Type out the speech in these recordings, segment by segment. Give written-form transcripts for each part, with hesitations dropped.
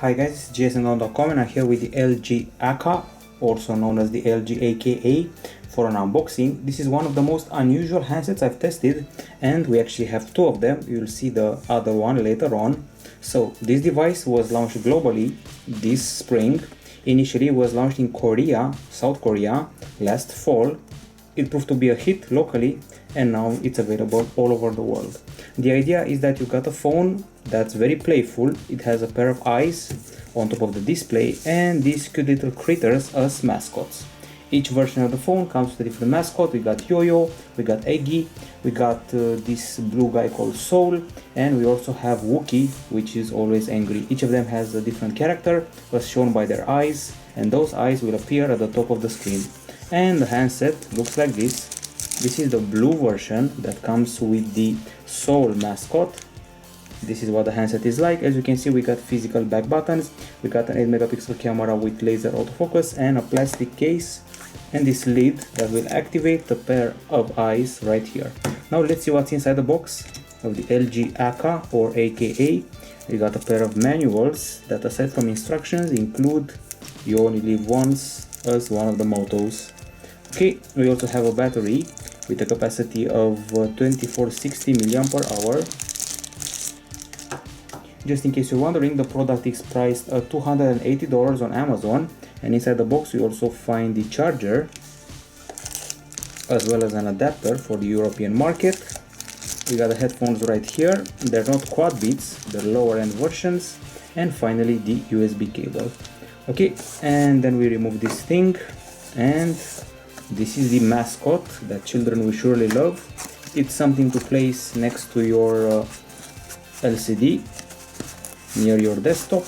Hi guys, it's gsndown.com and I'm here with the LG Aka, also known as the LG AKA, for an unboxing. This is one of the most unusual handsets I've tested, and we actually have two of them. You'll see the other one later on. So this device was launched globally this spring. Initially it was launched in Korea, South Korea, last fall. It proved to be a hit locally, and now it's available all over the world. The idea is that you got a phone that's very playful. It has a pair of eyes on top of the display and these cute little critters as mascots. Each version of the phone comes with a different mascot. We got Yo-Yo, we got Eggy, we got this blue guy called Soul, and we also have Wookie, which is always angry. Each of them has a different character as shown by their eyes, and those eyes will appear at the top of the screen. And the handset looks like this. This is the blue version that comes with the Soul mascot. This is what the handset is like. As you can see, we got physical back buttons, we got an 8 megapixel camera with laser autofocus and a plastic case, and this lid that will activate the pair of eyes right here. Now let's see what's inside the box of the LG Aka or AKA. We got a pair of manuals that, aside from instructions, include "You only live once" as one of the mottos. Okay, we also have a battery with a capacity of 2460 mAh. Just in case you're wondering, the product is priced at $280 on Amazon, and inside the box we also find the charger as well as an adapter for the European market. We got the headphones right here. They're not quad beats, they're lower end versions, and finally the USB cable. Okay, and then we remove this thing, and this is the mascot that children will surely love. It's something to place next to your LCD near your desktop.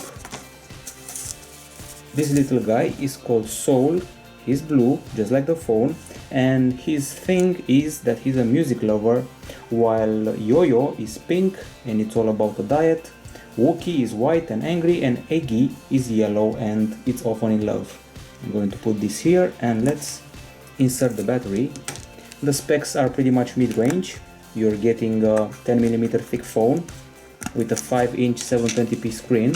This little guy is called Soul. He's blue, just like the phone, and his thing is that he's a music lover, while Yo-Yo is pink and it's all about the diet. Wookie is white and angry, and Eggy is yellow and it's often in love. I'm going to put this here and let's insert the battery. The specs are pretty much mid-range. You're getting a 10mm thick phone with a 5-inch 720p screen.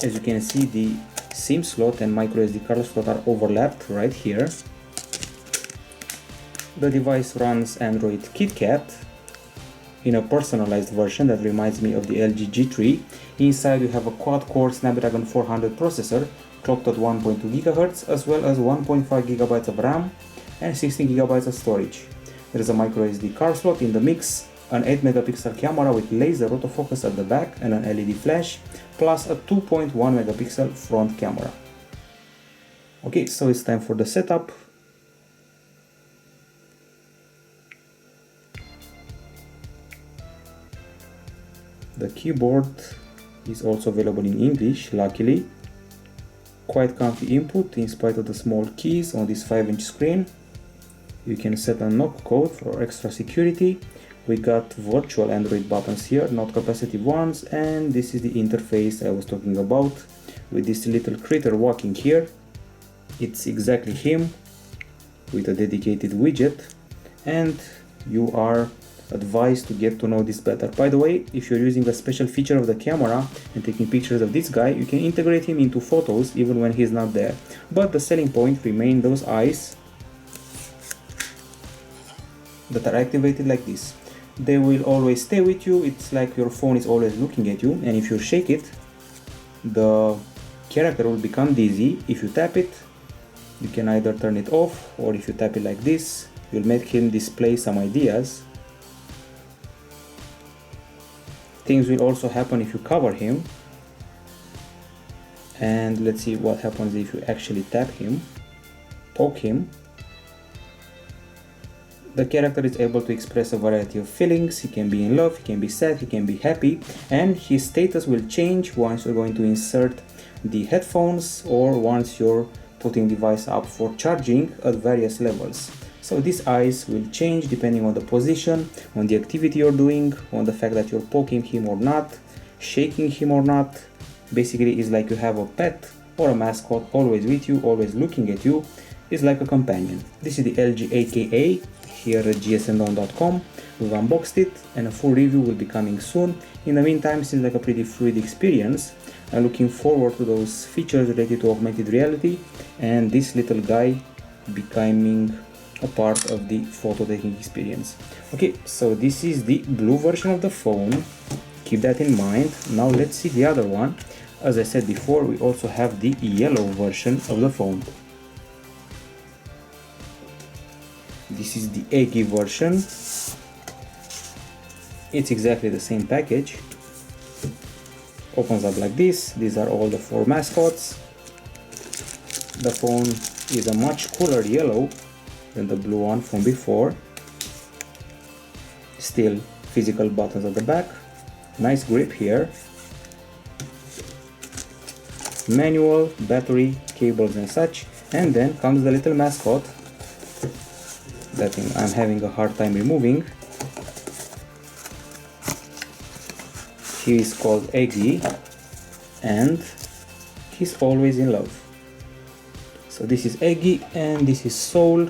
As you can see, the SIM slot and microSD card slot are overlapped right here. The device runs Android KitKat in a personalized version that reminds me of the LG G3. Inside you have a quad-core Snapdragon 400 processor clocked at 1.2 GHz, as well as 1.5 GB of RAM and 16 GB of storage. There is a microSD card slot in the mix, an 8 megapixel camera with laser autofocus at the back and an LED flash, plus a 2.1 megapixel front camera. Okay, so it's time for the setup. The keyboard is also available in English, luckily. Quite comfy input in spite of the small keys on this 5-inch screen. You can set a knock code for extra security. We got virtual Android buttons here, not capacitive ones, and this is the interface I was talking about with this little critter walking here. It's exactly him with a dedicated widget, and you are advised to get to know this better. By the way, if you're using a special feature of the camera and taking pictures of this guy, you can integrate him into photos even when he's not there. But the selling point remain those eyes that are activated like this. They will always stay with you. It's like your phone is always looking at you, and if you shake it, the character will become dizzy. If you tap it, you can either turn it off, or if you tap it like this, you'll make him display some ideas. Things will also happen if you cover him, and let's see what happens if you actually tap him, poke him. The character is able to express a variety of feelings. He can be in love, he can be sad, he can be happy, and his status will change once you're going to insert the headphones or once you're putting the device up for charging at various levels. So these eyes will change depending on the position, on the activity you're doing, on the fact that you're poking him or not, shaking him or not. Basically, it's like you have a pet or a mascot always with you, always looking at you. It's like a companion. This is the LG AKA. here at gsndon.com. We've unboxed it and a full review will be coming soon. In the meantime, it seems like a pretty fluid experience. I'm looking forward to those features related to augmented reality and this little guy becoming a part of the photo taking experience. Okay, so this is the blue version of the phone. Keep that in mind. Now let's see the other one. As I said before, we also have the yellow version of the phone. This is the Eggy version. It's exactly the same package. Opens up like this. These are all the 4 mascots. The phone is a much cooler yellow than the blue one from before. Still physical buttons at the back. Nice grip here. Manual, battery, cables and such. And then comes the little mascot that I'm having a hard time removing. He is called Eggy and he's always in love. So this is Eggy and this is Soul.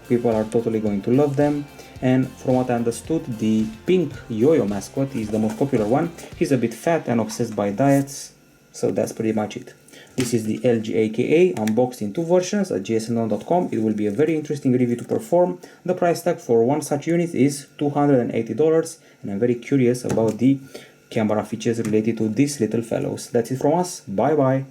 People are totally going to love them. And from what I understood, the pink yo-yo mascot is the most popular one. He's a bit fat and obsessed by diets. So that's pretty much it. This is the LG AKA unboxed in 2 versions at gsndon.com. It will be a very interesting review to perform. The price tag for one such unit is $280 and I'm very curious about the camera features related to these little fellows. That's it from us. Bye bye.